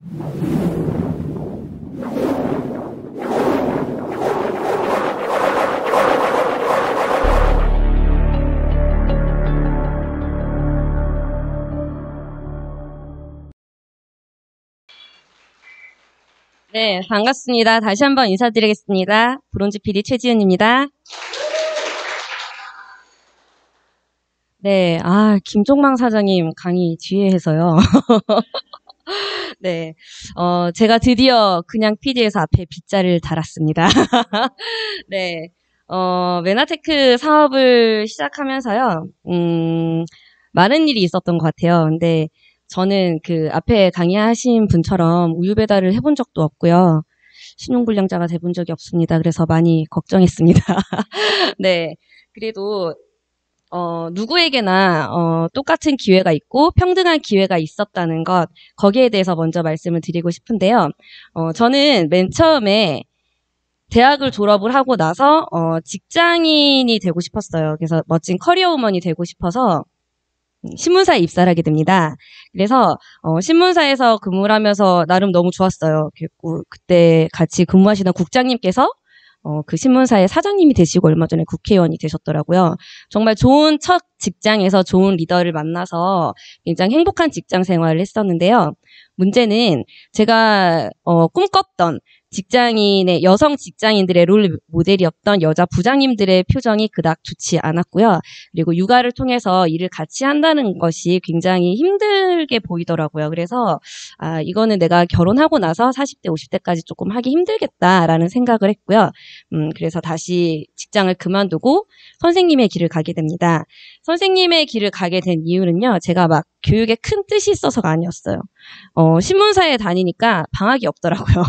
네, 반갑습니다. 다시 한번 인사드리겠습니다. 브론즈 PD 최지은입니다. 네, 김종망 사장님 강의 뒤에 해서요. 네, 제가 드디어 그냥 PD에서 앞에 빗자를 달았습니다. 네, 메나테크 사업을 시작하면서요, 많은 일이 있었던 것 같아요. 근데 저는 그 앞에 강의하신 분처럼 우유 배달을 해본 적도 없고요. 신용불량자가 돼본 적이 없습니다. 그래서 많이 걱정했습니다. 네. 그래도, 누구에게나, 똑같은 기회가 있고 평등한 기회가 있었다는 것, 거기에 대해서 먼저 말씀을 드리고 싶은데요. 저는 맨 처음에 대학을 졸업을 하고 나서, 직장인이 되고 싶었어요. 그래서 멋진 커리어우먼이 되고 싶어서, 신문사에 입사를 하게 됩니다. 그래서 신문사에서 근무를 하면서 나름 너무 좋았어요. 그리고 그때 같이 근무하시던 국장님께서 그 신문사의 사장님이 되시고 얼마 전에 국회의원이 되셨더라고요. 정말 좋은 첫 직장에서 좋은 리더를 만나서 굉장히 행복한 직장 생활을 했었는데요. 문제는 제가 꿈꿨던 직장인의 여성 직장인들의 롤 모델이었던 여자 부장님들의 표정이 그닥 좋지 않았고요. 그리고 육아를 통해서 일을 같이 한다는 것이 굉장히 힘들게 보이더라고요. 그래서 이거는 내가 결혼하고 나서 40대, 50대까지 조금 하기 힘들겠다라는 생각을 했고요. 그래서 다시 직장을 그만두고 선생님의 길을 가게 됩니다. 선생님의 길을 가게 된 이유는요. 제가 막 교육에 큰 뜻이 있어서가 아니었어요. 신문사에 다니니까 방학이 없더라고요.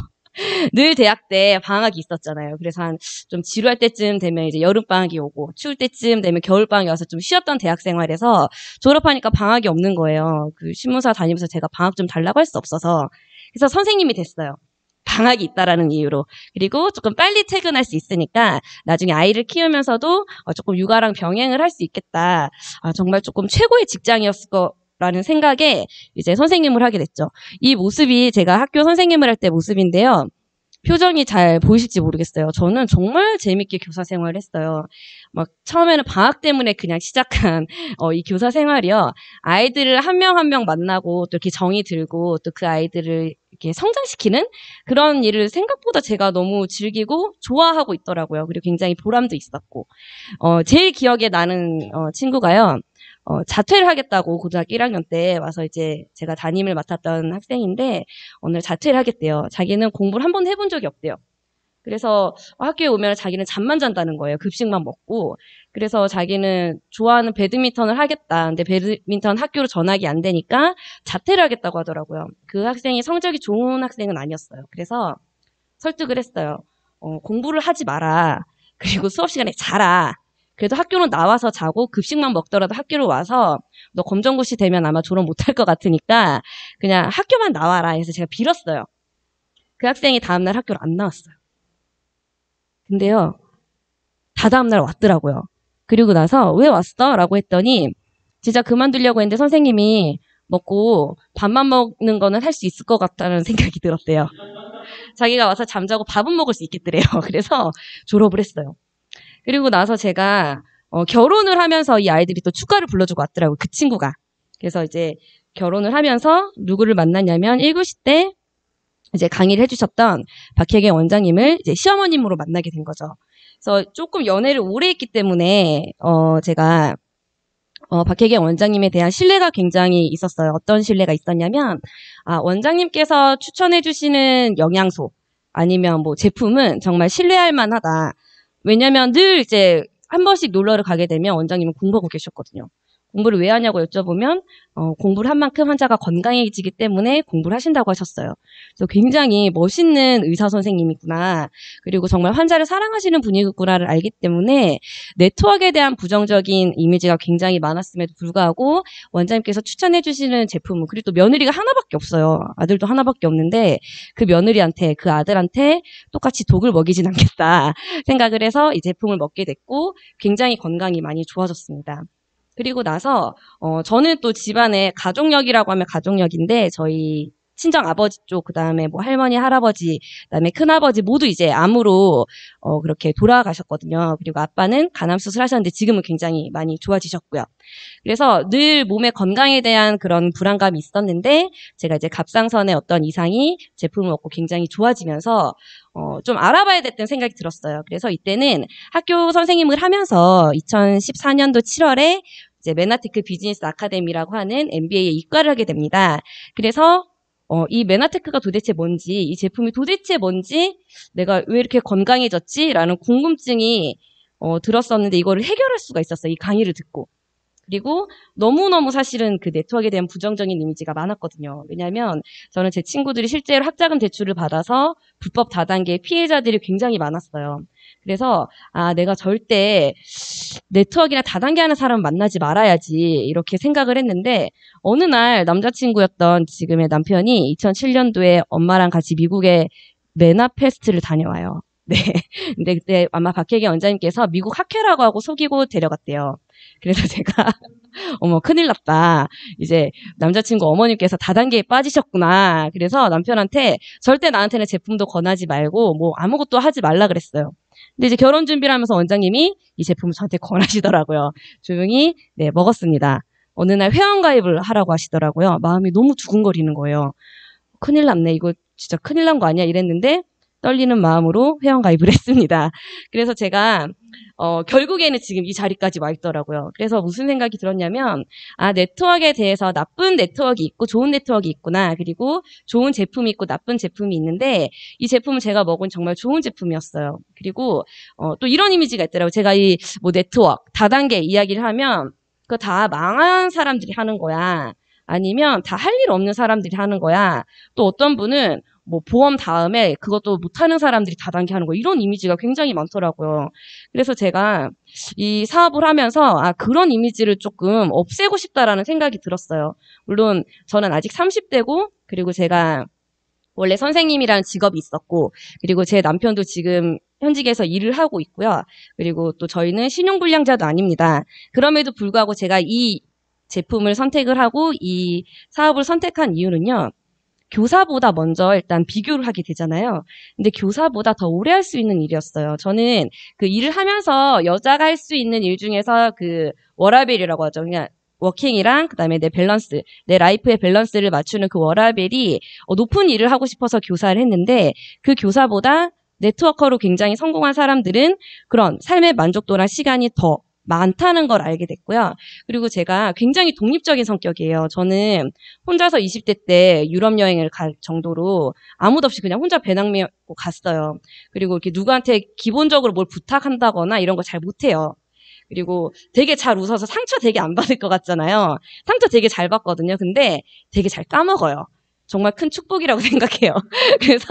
늘 대학 때 방학이 있었잖아요. 그래서 한 좀 지루할 때쯤 되면 이제 여름방학이 오고 추울 때쯤 되면 겨울방학이 와서 좀 쉬었던 대학 생활에서 졸업하니까 방학이 없는 거예요. 그 신문사 다니면서 제가 방학 좀 달라고 할 수 없어서 그래서 선생님이 됐어요. 방학이 있다라는 이유로. 그리고 조금 빨리 퇴근할 수 있으니까 나중에 아이를 키우면서도 조금 육아랑 병행을 할 수 있겠다. 정말 조금 최고의 직장이었을 거라는 생각에 이제 선생님을 하게 됐죠. 이 모습이 제가 학교 선생님을 할 때 모습인데요. 표정이 잘 보이실지 모르겠어요. 저는 정말 재밌게 교사 생활을 했어요. 막 처음에는 방학 때문에 그냥 시작한 이 교사 생활이요. 아이들을 한 명 한 명 만나고 또 이렇게 정이 들고 또 그 아이들을 이렇게 성장시키는 그런 일을 생각보다 제가 너무 즐기고 좋아하고 있더라고요. 그리고 굉장히 보람도 있었고. 제일 기억에 나는 친구가요. 자퇴를 하겠다고 고등학교 1학년 때 와서 이제 제가 담임을 맡았던 학생인데 오늘 자퇴를 하겠대요. 자기는 공부를 한 번 해본 적이 없대요. 그래서 학교에 오면 자기는 잠만 잔다는 거예요. 급식만 먹고. 그래서 자기는 좋아하는 배드민턴을 하겠다. 근데 배드민턴 학교로 전학이 안 되니까 자퇴를 하겠다고 하더라고요. 그 학생이 성적이 좋은 학생은 아니었어요. 그래서 설득을 했어요. 공부를 하지 마라. 그리고 수업 시간에 자라. 그래도 학교는 나와서 자고 급식만 먹더라도 학교로 와서 너 검정고시 되면 아마 졸업 못할 것 같으니까 그냥 학교만 나와라 해서 제가 빌었어요. 그 학생이 다음날 학교를 안 나왔어요. 근데요, 다다음날 왔더라고요. 그리고 나서 왜 왔어? 라고 했더니 진짜 그만두려고 했는데 선생님이 먹고 밥만 먹는 거는 할 수 있을 것 같다는 생각이 들었대요. 자기가 와서 잠자고 밥은 먹을 수 있겠더래요. 그래서 졸업을 했어요. 그리고 나서 제가 결혼을 하면서 이 아이들이 또 축가를 불러주고 왔더라고요. 그 친구가. 그래서 이제 결혼을 하면서 누구를 만났냐면 1교시 때 이제 강의를 해주셨던 박혜경 원장님을 이제 시어머님으로 만나게 된 거죠. 그래서 조금 연애를 오래 했기 때문에 제가 박혜경 원장님에 대한 신뢰가 굉장히 있었어요. 어떤 신뢰가 있었냐면 원장님께서 추천해 주시는 영양소 아니면 뭐 제품은 정말 신뢰할 만하다. 왜냐면 늘 이제 한 번씩 놀러를 가게 되면 원장님은 공부하고 계셨거든요. 공부를 왜 하냐고 여쭤보면 공부를 한 만큼 환자가 건강해지기 때문에 공부를 하신다고 하셨어요. 그래서 굉장히 멋있는 의사 선생님이구나. 그리고 정말 환자를 사랑하시는 분이구나를 알기 때문에 네트워크에 대한 부정적인 이미지가 굉장히 많았음에도 불구하고 원장님께서 추천해 주시는 제품은 그리고 또 며느리가 하나밖에 없어요. 아들도 하나밖에 없는데 그 며느리한테 그 아들한테 똑같이 독을 먹이진 않겠다 생각을 해서 이 제품을 먹게 됐고 굉장히 건강이 많이 좋아졌습니다. 그리고 나서 저는 또 집안에 가족력이라고 하면 가족력인데 저희 친정 아버지 쪽, 그 다음에 뭐 할머니, 할아버지, 그 다음에 큰아버지 모두 이제 암으로 그렇게 돌아가셨거든요. 그리고 아빠는 간암 수술하셨는데 지금은 굉장히 많이 좋아지셨고요. 그래서 늘 몸의 건강에 대한 그런 불안감이 있었는데 제가 이제 갑상선의 어떤 이상이 제품을 먹고 굉장히 좋아지면서 좀 알아봐야 됐다는 생각이 들었어요. 그래서 이때는 학교 선생님을 하면서 2014년도 7월에 이제 메나테크 비즈니스 아카데미라고 하는 MBA에 입과를 하게 됩니다. 그래서 이 메나테크가 도대체 뭔지, 이 제품이 도대체 뭔지, 내가 왜 이렇게 건강해졌지? 라는 궁금증이 들었었는데 이거를 해결할 수가 있었어요. 이 강의를 듣고. 그리고 너무너무 사실은 그 네트워크에 대한 부정적인 이미지가 많았거든요. 왜냐하면 저는 제 친구들이 실제로 학자금 대출을 받아서 불법 다단계 피해자들이 굉장히 많았어요. 그래서 내가 절대 네트워크나 다단계 하는 사람 만나지 말아야지 이렇게 생각을 했는데 어느 날 남자친구였던 지금의 남편이 2007년도에 엄마랑 같이 미국에 메나페스트를 다녀와요. 네. 근데 그때 아마 박혜기 원장님께서 미국 학회라고 하고 속이고 데려갔대요. 그래서 제가 어머 큰일 났다. 이제 남자친구 어머님께서 다단계에 빠지셨구나. 그래서 남편한테 절대 나한테는 제품도 권하지 말고 뭐 아무것도 하지 말라 그랬어요. 근데 이제 결혼 준비를 하면서 원장님이 이 제품을 저한테 권하시더라고요. 조용히 네 먹었습니다. 어느 날 회원가입을 하라고 하시더라고요. 마음이 너무 두근거리는 거예요. 큰일 났네. 이거 진짜 큰일 난 거 아니야? 이랬는데 떨리는 마음으로 회원가입을 했습니다. 그래서 제가 결국에는 지금 이 자리까지 와 있더라고요. 그래서 무슨 생각이 들었냐면 네트워크에 대해서 나쁜 네트워크가 있고 좋은 네트워크가 있구나. 그리고 좋은 제품이 있고 나쁜 제품이 있는데 이 제품을 제가 먹은 정말 좋은 제품이었어요. 그리고 또 이런 이미지가 있더라고요. 제가 이 뭐 네트워크, 다단계 이야기를 하면 그거 다 망한 사람들이 하는 거야. 아니면 다 할 일 없는 사람들이 하는 거야. 또 어떤 분은 뭐 보험 다음에 그것도 못하는 사람들이 다단계 하는 거 이런 이미지가 굉장히 많더라고요. 그래서 제가 이 사업을 하면서 그런 이미지를 조금 없애고 싶다라는 생각이 들었어요. 물론 저는 아직 30대고 그리고 제가 원래 선생님이라는 직업이 있었고 그리고 제 남편도 지금 현직에서 일을 하고 있고요. 그리고 또 저희는 신용불량자도 아닙니다. 그럼에도 불구하고 제가 이 제품을 선택을 하고 이 사업을 선택한 이유는요. 교사보다 먼저 일단 비교를 하게 되잖아요. 근데 교사보다 더 오래 할 수 있는 일이었어요. 저는 그 일을 하면서 여자가 할 수 있는 일 중에서 그 워라밸이라고 하죠. 그냥 워킹이랑 그다음에 내 밸런스, 내 라이프의 밸런스를 맞추는 그 워라밸이 높은 일을 하고 싶어서 교사를 했는데 그 교사보다 네트워커로 굉장히 성공한 사람들은 그런 삶의 만족도랑 시간이 더 많다는 걸 알게 됐고요. 그리고 제가 굉장히 독립적인 성격이에요. 저는 혼자서 20대 때 유럽 여행을 갈 정도로 아무도 없이 그냥 혼자 배낭 메고 갔어요. 그리고 이렇게 누구한테 기본적으로 뭘 부탁한다거나 이런 거 잘 못해요. 그리고 되게 잘 웃어서 상처 되게 안 받을 것 같잖아요. 상처 되게 잘 받거든요. 근데 되게 잘 까먹어요. 정말 큰 축복이라고 생각해요. 그래서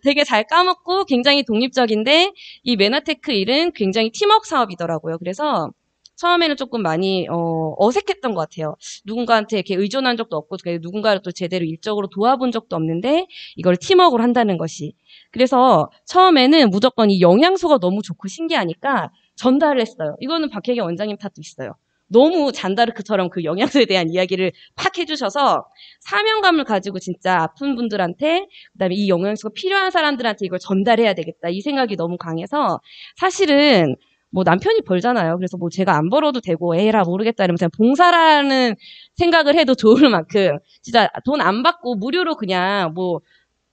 되게 잘 까먹고 굉장히 독립적인데 이 메나테크 일은 굉장히 팀워크 사업이더라고요. 그래서 처음에는 조금 많이 어색했던 것 같아요. 누군가한테 이렇게 의존한 적도 없고 누군가를 또 제대로 일적으로 도와본 적도 없는데 이걸 팀워크로 한다는 것이. 그래서 처음에는 무조건 이 영양소가 너무 좋고 신기하니까 전달을 했어요. 이거는 박혜경 원장님 탓도 있어요. 너무 잔다르크처럼 그 영양소에 대한 이야기를 팍 해주셔서 사명감을 가지고 진짜 아픈 분들한테 그다음에 이 영양소가 필요한 사람들한테 이걸 전달해야 되겠다 이 생각이 너무 강해서 사실은 뭐 남편이 벌잖아요. 그래서 뭐 제가 안 벌어도 되고 에라 모르겠다 이러면서 봉사라는 생각을 해도 좋을 만큼 진짜 돈 안 받고 무료로 그냥 뭐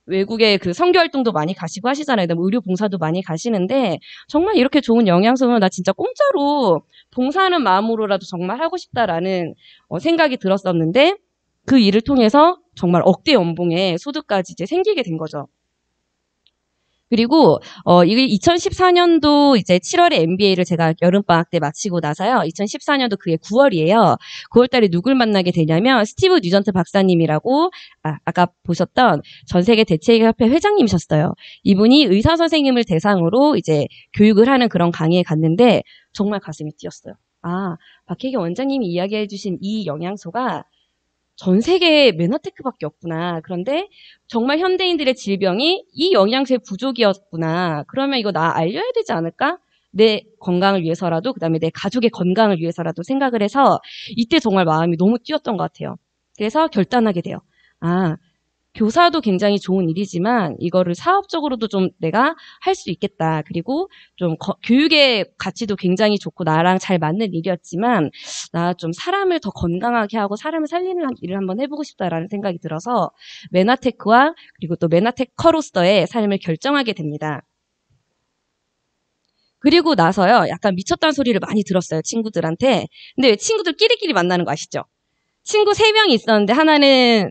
외국에 그 선교 활동도 많이 가시고 하시잖아요. 뭐 의료 봉사도 많이 가시는데 정말 이렇게 좋은 영양소는 나 진짜 공짜로 봉사하는 마음으로라도 정말 하고 싶다라는 생각이 들었었는데 그 일을 통해서 정말 억대 연봉에 소득까지 이제 생기게 된 거죠. 그리고 이게 2014년도 이제 7월에 MBA를 제가 여름방학 때 마치고 나서요. 2014년도 그게 9월이에요. 9월달에 누굴 만나게 되냐면 스티브 뉴전트 박사님이라고 아까 보셨던 전 세계 대체협회 회장님이셨어요. 이분이 의사 선생님을 대상으로 이제 교육을 하는 그런 강의에 갔는데 정말 가슴이 뛰었어요. 박혜경 원장님이 이야기해 주신 이 영양소가 전 세계에 메나테크밖에 없구나. 그런데 정말 현대인들의 질병이 이 영양소의 부족이었구나. 그러면 이거 나 알려야 되지 않을까? 내 건강을 위해서라도 그다음에 내 가족의 건강을 위해서라도 생각을 해서 이때 정말 마음이 너무 뛰었던 것 같아요. 그래서 결단하게 돼요. 교사도 굉장히 좋은 일이지만 이거를 사업적으로도 좀 내가 할 수 있겠다. 그리고 좀 교육의 가치도 굉장히 좋고 나랑 잘 맞는 일이었지만 나 좀 사람을 더 건강하게 하고 사람을 살리는 일을 한번 해보고 싶다라는 생각이 들어서 메나테크와 그리고 또 메나테커로서의 삶을 결정하게 됩니다. 그리고 나서요, 약간 미쳤다는 소리를 많이 들었어요, 친구들한테. 근데 왜 친구들끼리끼리 만나는 거 아시죠? 친구 3명이 있었는데 하나는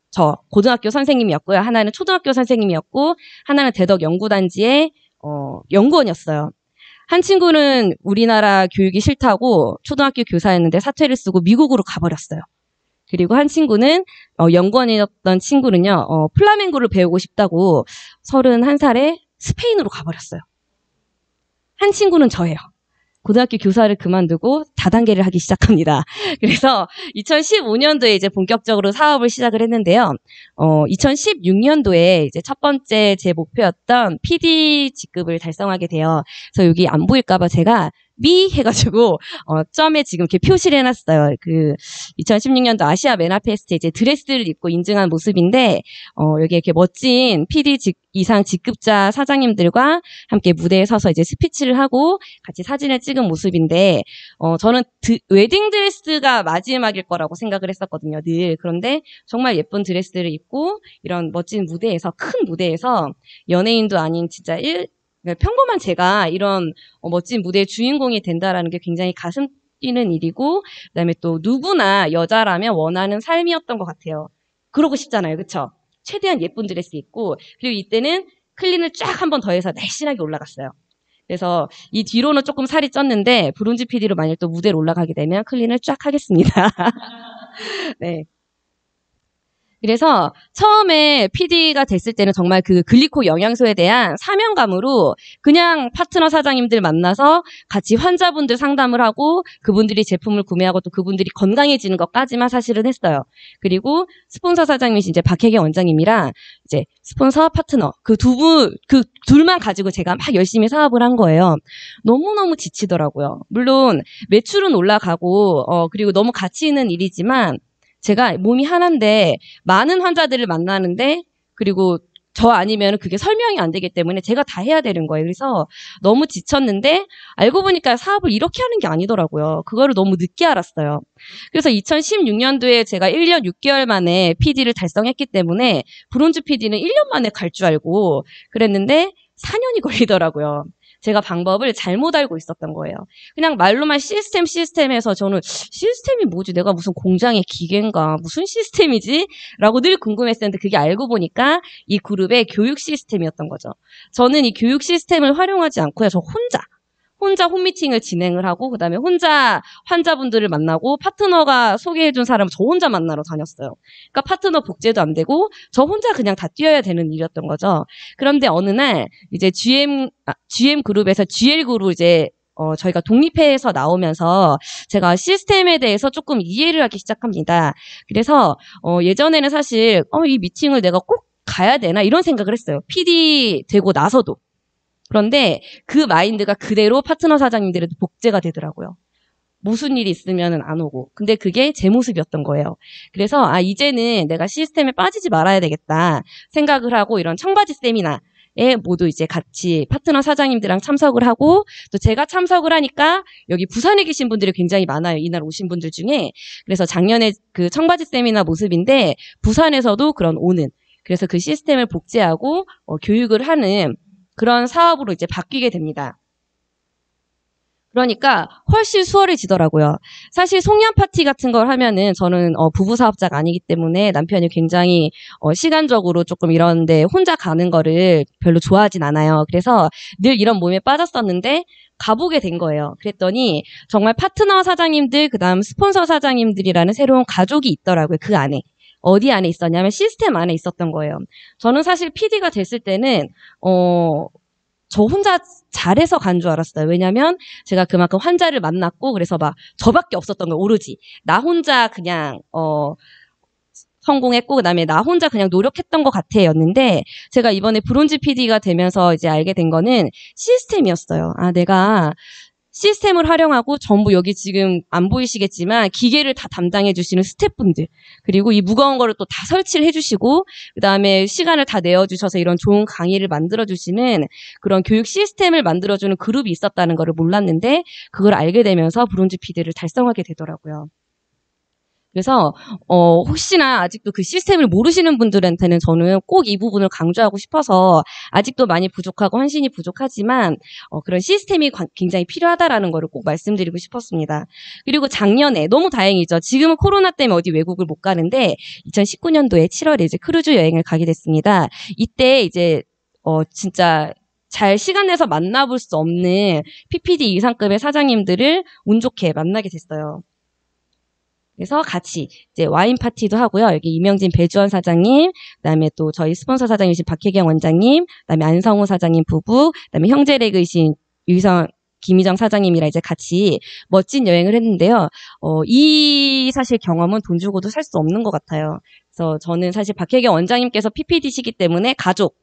저 고등학교 선생님이었고요. 하나는 초등학교 선생님이었고 하나는 대덕 연구단지의 연구원이었어요. 한 친구는 우리나라 교육이 싫다고 초등학교 교사였는데 사퇴를 쓰고 미국으로 가버렸어요. 그리고 한 친구는 연구원이었던 친구는요. 플라멩고를 배우고 싶다고 31살에 스페인으로 가버렸어요. 한 친구는 저예요. 고등학교 교사를 그만두고 다단계를 하기 시작합니다. 그래서 2015년도에 이제 본격적으로 사업을 시작을 했는데요. 2016년도에 이제 첫 번째 제 목표였던 PD 직급을 달성하게 돼요. 그래서 여기 안 보일까봐 제가 미 해가지고 점에 지금 이렇게 표시를 해놨어요. 그 2016년도 아시아 메나페스트 이제 드레스를 입고 인증한 모습인데 여기 이렇게 멋진 PD 이상 직급자 사장님들과 함께 무대에 서서 이제 스피치를 하고 같이 사진을 찍은 모습인데 저는 웨딩 드레스가 마지막일 거라고 생각을 했었거든요. 늘. 그런데 정말 예쁜 드레스를 입고 이런 멋진 무대에서 큰 무대에서 연예인도 아닌 진짜 평범한 제가 이런 멋진 무대의 주인공이 된다라는 게 굉장히 가슴 뛰는 일이고 그다음에 또 누구나 여자라면 원하는 삶이었던 것 같아요. 그러고 싶잖아요. 그렇죠? 최대한 예쁜 드레스 입고 그리고 이때는 클린을 쫙 한 번 더 해서 날씬하게 올라갔어요. 그래서 이 뒤로는 조금 살이 쪘는데 브론즈 PD로 만약 또 무대로 올라가게 되면 클린을 쫙 하겠습니다. 네. 그래서 처음에 PD가 됐을 때는 정말 그 글리코 영양소에 대한 사명감으로 그냥 파트너 사장님들 만나서 같이 환자분들 상담을 하고 그분들이 제품을 구매하고 또 그분들이 건강해지는 것까지만 사실은 했어요. 그리고 스폰서 사장님이 이제 박혜경 원장님이랑 이제 스폰서 파트너 그 둘만 가지고 제가 막 열심히 사업을 한 거예요. 너무너무 지치더라고요. 물론 매출은 올라가고 그리고 너무 가치 있는 일이지만 제가 몸이 하나인데 많은 환자들을 만나는데 그리고 저 아니면 그게 설명이 안 되기 때문에 제가 다 해야 되는 거예요. 그래서 너무 지쳤는데 알고 보니까 사업을 이렇게 하는 게 아니더라고요. 그거를 너무 늦게 알았어요. 그래서 2016년도에 제가 1년 6개월 만에 PD를 달성했기 때문에 브론즈 PD는 1년 만에 갈 줄 알고 그랬는데 4년이 걸리더라고요. 제가 방법을 잘못 알고 있었던 거예요. 그냥 말로만 시스템해서 저는 시스템이 뭐지? 내가 무슨 공장의 기계인가? 무슨 시스템이지? 라고 늘 궁금했었는데 그게 알고 보니까 이 그룹의 교육 시스템이었던 거죠. 저는 이 교육 시스템을 활용하지 않고요. 저 혼자 홈미팅을 진행을 하고 그다음에 혼자 환자분들을 만나고 파트너가 소개해준 사람 저 혼자 만나러 다녔어요. 그러니까 파트너 복제도 안 되고 저 혼자 그냥 다 뛰어야 되는 일이었던 거죠. 그런데 어느 날 이제 GM 그룹에서 GL 그룹 이제 저희가 독립해서 나오면서 제가 시스템에 대해서 조금 이해를 하기 시작합니다. 그래서 예전에는 사실 이 미팅을 내가 꼭 가야 되나 이런 생각을 했어요. PD 되고 나서도. 그런데 그 마인드가 그대로 파트너 사장님들에도 복제가 되더라고요. 무슨 일이 있으면 안 오고. 근데 그게 제 모습이었던 거예요. 그래서 이제는 내가 시스템에 빠지지 말아야 되겠다 생각을 하고 이런 청바지 세미나에 모두 이제 같이 파트너 사장님들이랑 참석을 하고 또 제가 참석을 하니까 여기 부산에 계신 분들이 굉장히 많아요. 이날 오신 분들 중에. 그래서 작년에 그 청바지 세미나 모습인데 부산에서도 그런 오는 그래서 그 시스템을 복제하고 교육을 하는 그런 사업으로 이제 바뀌게 됩니다. 그러니까 훨씬 수월해지더라고요. 사실 송년 파티 같은 걸 하면은 저는 부부 사업자가 아니기 때문에 남편이 굉장히 시간적으로 조금 이런데 혼자 가는 거를 별로 좋아하진 않아요. 그래서 늘 이런 모임에 빠졌었는데 가보게 된 거예요. 그랬더니 정말 파트너 사장님들 그다음 스폰서 사장님들이라는 새로운 가족이 있더라고요. 그 안에. 어디 안에 있었냐면 시스템 안에 있었던 거예요. 저는 사실 PD가 됐을 때는 저 혼자 잘해서 간 줄 알았어요. 왜냐면 제가 그만큼 환자를 만났고 그래서 막 저밖에 없었던 거예요. 오로지 나 혼자 그냥 성공했고 그다음에 나 혼자 그냥 노력했던 것 같아였는데 제가 이번에 브론즈 PD가 되면서 이제 알게 된 거는 시스템이었어요. 내가 시스템을 활용하고 전부 여기 지금 안 보이시겠지만 기계를 다 담당해 주시는 스태프분들, 그리고 이 무거운 거를 또 다 설치를 해주시고 그다음에 시간을 다 내어주셔서 이런 좋은 강의를 만들어주시는 그런 교육 시스템을 만들어주는 그룹이 있었다는 거를 몰랐는데 그걸 알게 되면서 브론즈 PD를 달성하게 되더라고요. 그래서 혹시나 아직도 그 시스템을 모르시는 분들한테는 저는 꼭 이 부분을 강조하고 싶어서 아직도 많이 부족하고 헌신이 부족하지만 그런 시스템이 굉장히 필요하다라는 거를 꼭 말씀드리고 싶었습니다. 그리고 작년에 너무 다행이죠. 지금은 코로나 때문에 어디 외국을 못 가는데 2019년도에 7월에 이제 크루즈 여행을 가게 됐습니다. 이때 이제 진짜 잘 시간 내서 만나볼 수 없는 PPD 이상급의 사장님들을 운 좋게 만나게 됐어요. 그래서 같이 이제 와인 파티도 하고요. 여기 이명진 배주원 사장님, 그다음에 또 저희 스폰서 사장이신 박혜경 원장님, 그다음에 안성우 사장님 부부, 그다음에 형제레그이신 김희정 사장님이랑 이제 같이 멋진 여행을 했는데요. 이 사실 경험은 돈 주고도 살 수 없는 것 같아요. 그래서 저는 사실 박혜경 원장님께서 PPD시기 때문에 가족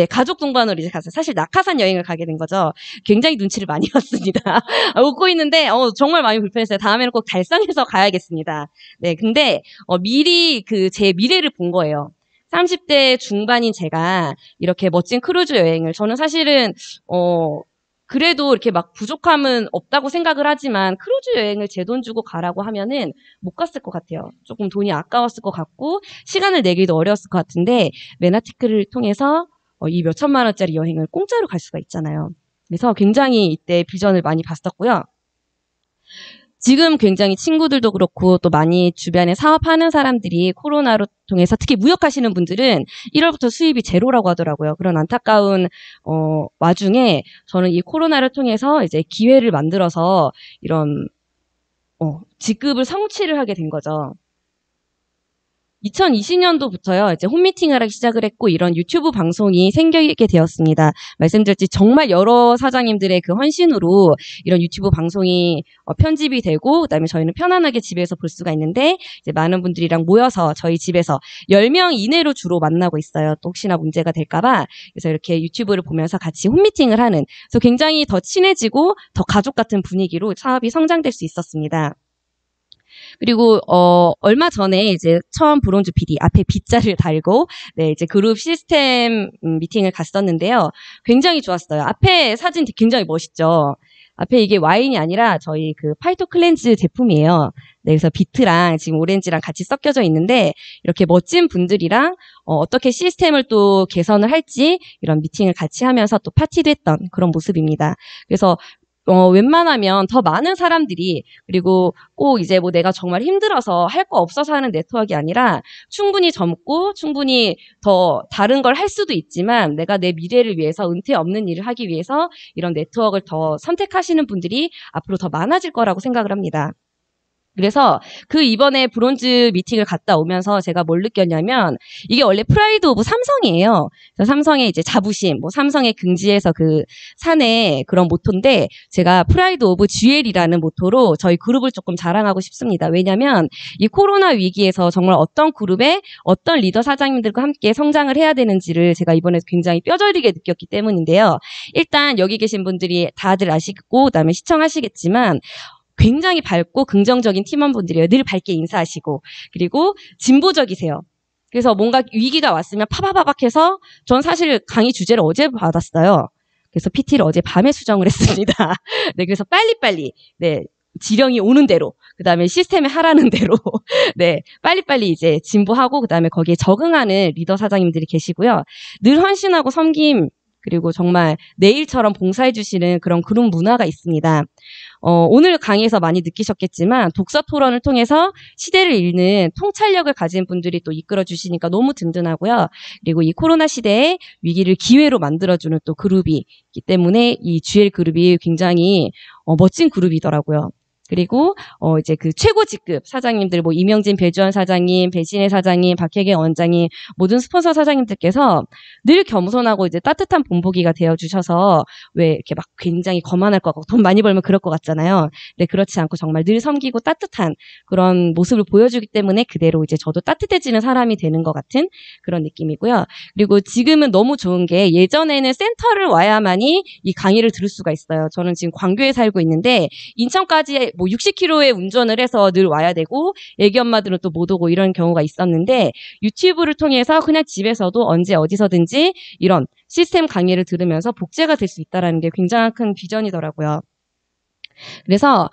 가족 동반으로 이제 갔어요. 사실 낙하산 여행을 가게 된 거죠. 굉장히 눈치를 많이 봤습니다. 웃고 있는데, 정말 많이 불편했어요. 다음에는 꼭 달성해서 가야겠습니다. 네, 근데, 미리 제 미래를 본 거예요. 30대 중반인 제가 이렇게 멋진 크루즈 여행을, 저는 사실은, 그래도 이렇게 막 부족함은 없다고 생각을 하지만 크루즈 여행을 제 돈 주고 가라고 하면은 못 갔을 것 같아요. 조금 돈이 아까웠을 것 같고, 시간을 내기도 어려웠을 것 같은데, 메나티크를 통해서 이 몇천만 원짜리 여행을 공짜로 갈 수가 있잖아요. 그래서 굉장히 이때 비전을 많이 봤었고요. 지금 굉장히 친구들도 그렇고 또 많이 주변에 사업하는 사람들이 코로나로 통해서 특히 무역하시는 분들은 1월부터 수입이 제로라고 하더라고요. 그런 안타까운 와중에 저는 이 코로나를 통해서 이제 기회를 만들어서 이런 직급을 성취를 하게 된 거죠. 2020년도부터요, 이제 홈미팅을 하기 시작을 했고, 이런 유튜브 방송이 생기게 되었습니다. 말씀드렸지, 정말 여러 사장님들의 그 헌신으로 이런 유튜브 방송이 편집이 되고, 그 다음에 저희는 편안하게 집에서 볼 수가 있는데, 이제 많은 분들이랑 모여서 저희 집에서 10명 이내로 주로 만나고 있어요. 또 혹시나 문제가 될까봐. 그래서 이렇게 유튜브를 보면서 같이 홈미팅을 하는, 그래서 굉장히 더 친해지고, 더 가족 같은 분위기로 사업이 성장될 수 있었습니다. 그리고 얼마 전에 이제 처음 브론즈 PD 앞에 B자를 달고 네 이제 그룹 시스템 미팅을 갔었는데요. 굉장히 좋았어요. 앞에 사진 굉장히 멋있죠. 앞에 이게 와인이 아니라 저희 그 파이토 클렌즈 제품이에요. 네, 그래서 비트랑 지금 오렌지랑 같이 섞여져 있는데 이렇게 멋진 분들이랑 어떻게 시스템을 또 개선을 할지 이런 미팅을 같이 하면서 또 파티도 했던 그런 모습입니다. 그래서 웬만하면 더 많은 사람들이 그리고 꼭 이제 뭐 내가 정말 힘들어서 할 거 없어서 하는 네트워크가 아니라 충분히 젊고 충분히 더 다른 걸 할 수도 있지만 내가 내 미래를 위해서 은퇴 없는 일을 하기 위해서 이런 네트워크를 더 선택하시는 분들이 앞으로 더 많아질 거라고 생각을 합니다. 그래서 그 이번에 브론즈 미팅을 갔다 오면서 제가 뭘 느꼈냐면 이게 원래 프라이드 오브 삼성이에요. 그래서 삼성의 이제 자부심, 뭐 삼성의 긍지에서 그 산의 그런 모토인데 제가 프라이드 오브 GL이라는 모토로 저희 그룹을 조금 자랑하고 싶습니다. 왜냐면 이 코로나 위기에서 정말 어떤 그룹에 어떤 리더 사장님들과 함께 성장을 해야 되는지를 제가 이번에 굉장히 뼈저리게 느꼈기 때문인데요. 일단 여기 계신 분들이 다들 아시고 그다음에 시청하시겠지만 굉장히 밝고 긍정적인 팀원분들이에요. 늘 밝게 인사하시고 그리고 진보적이세요. 그래서 뭔가 위기가 왔으면 파바바박 해서 전 사실 강의 주제를 어제 받았어요. 그래서 PT를 어제 밤에 수정을 했습니다. 네, 그래서 빨리빨리 네 지령이 오는 대로 그다음에 시스템에 하라는 대로 네 빨리빨리 이제 진보하고 그다음에 거기에 적응하는 리더 사장님들이 계시고요. 늘 헌신하고 섬김 그리고 정말 내일처럼 봉사해 주시는 그런 그룹 문화가 있습니다. 오늘 강의에서 많이 느끼셨겠지만 독서 토론을 통해서 시대를 읽는 통찰력을 가진 분들이 또 이끌어 주시니까 너무 든든하고요. 그리고 이 코로나 시대에 위기를 기회로 만들어주는 또 그룹이 있기 때문에 이 GL 그룹이 굉장히 멋진 그룹이더라고요. 그리고 이제 그 최고 직급 사장님들 뭐 이명진 배주원 사장님, 배신혜 사장님, 박혜경 원장님 모든 스폰서 사장님들께서 늘 겸손하고 이제 따뜻한 본보기가 되어 주셔서 왜 이렇게 막 굉장히 거만할 것 같고 돈 많이 벌면 그럴 것 같잖아요. 근데 그렇지 않고 정말 늘 섬기고 따뜻한 그런 모습을 보여주기 때문에 그대로 이제 저도 따뜻해지는 사람이 되는 것 같은 그런 느낌이고요. 그리고 지금은 너무 좋은 게 예전에는 센터를 와야만이 이 강의를 들을 수가 있어요. 저는 지금 광교에 살고 있는데 인천까지 뭐 60km에 운전을 해서 늘 와야 되고 애기 엄마들은 또 못 오고 이런 경우가 있었는데 유튜브를 통해서 그냥 집에서도 언제 어디서든지 이런 시스템 강의를 들으면서 복제가 될 수 있다는 게 굉장히 큰 비전이더라고요. 그래서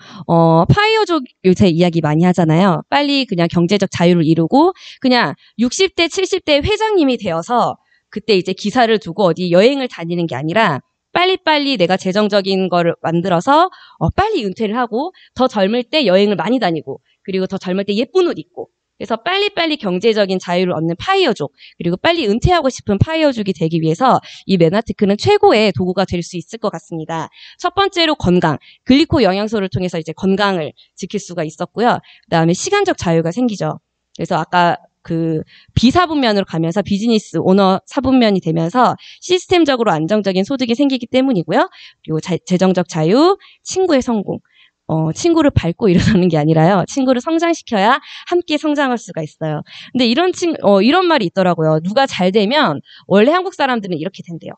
파이어족 요새 이야기 많이 하잖아요. 빨리 그냥 경제적 자유를 이루고 그냥 60대 70대 회장님이 되어서 그때 이제 기사를 두고 어디 여행을 다니는 게 아니라 빨리빨리 내가 재정적인 거를 만들어서 빨리 은퇴를 하고 더 젊을 때 여행을 많이 다니고 그리고 더 젊을 때 예쁜 옷 입고 그래서 빨리빨리 경제적인 자유를 얻는 파이어족 그리고 빨리 은퇴하고 싶은 파이어족이 되기 위해서 이 메나테크는 최고의 도구가 될 수 있을 것 같습니다. 첫 번째로 건강, 글리코 영양소를 통해서 이제 건강을 지킬 수가 있었고요. 그다음에 시간적 자유가 생기죠. 그래서 아까 그 비사분면으로 가면서 비즈니스 오너 사분면이 되면서 시스템적으로 안정적인 소득이 생기기 때문이고요. 그리고 재정적 자유, 친구의 성공. 친구를 밟고 일어나는 게 아니라요. 친구를 성장시켜야 함께 성장할 수가 있어요. 근데 이런 말이 있더라고요. 누가 잘 되면 원래 한국 사람들은 이렇게 된대요.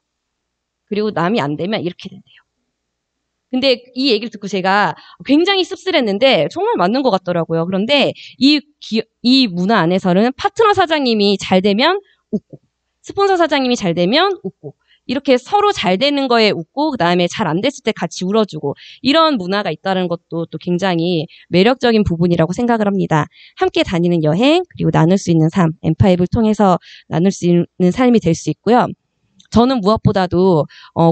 그리고 남이 안 되면 이렇게 된대요. 근데 이 얘기를 듣고 제가 굉장히 씁쓸했는데 정말 맞는 것 같더라고요. 그런데 이 문화 안에서는 파트너 사장님이 잘 되면 웃고 스폰서 사장님이 잘 되면 웃고 이렇게 서로 잘 되는 거에 웃고 그다음에 잘 안 됐을 때 같이 울어주고 이런 문화가 있다는 것도 또 굉장히 매력적인 부분이라고 생각을 합니다. 함께 다니는 여행 그리고 나눌 수 있는 삶, M5를 통해서 나눌 수 있는 삶이 될 수 있고요. 저는 무엇보다도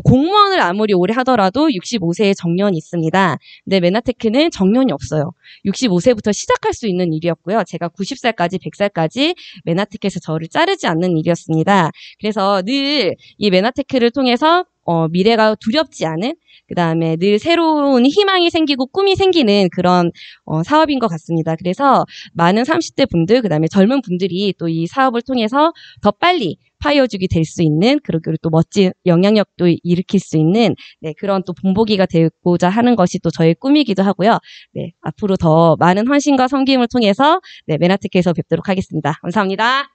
공무원을 아무리 오래 하더라도 65세에 정년이 있습니다. 근데 메나테크는 정년이 없어요. 65세부터 시작할 수 있는 일이었고요. 제가 90살까지 100살까지 메나테크에서 저를 자르지 않는 일이었습니다. 그래서 늘 이 메나테크를 통해서 미래가 두렵지 않은 그다음에 늘 새로운 희망이 생기고 꿈이 생기는 그런 사업인 것 같습니다. 그래서 많은 30대 분들 그다음에 젊은 분들이 또 이 사업을 통해서 더 빨리 파이어족이 될 수 있는 그리고 또 멋진 영향력도 일으킬 수 있는 그런 또 본보기가 되고자 하는 것이 또 저의 꿈이기도 하고요. 네, 앞으로 더 많은 헌신과 섬김을 통해서 메나테크에서 뵙도록 하겠습니다. 감사합니다.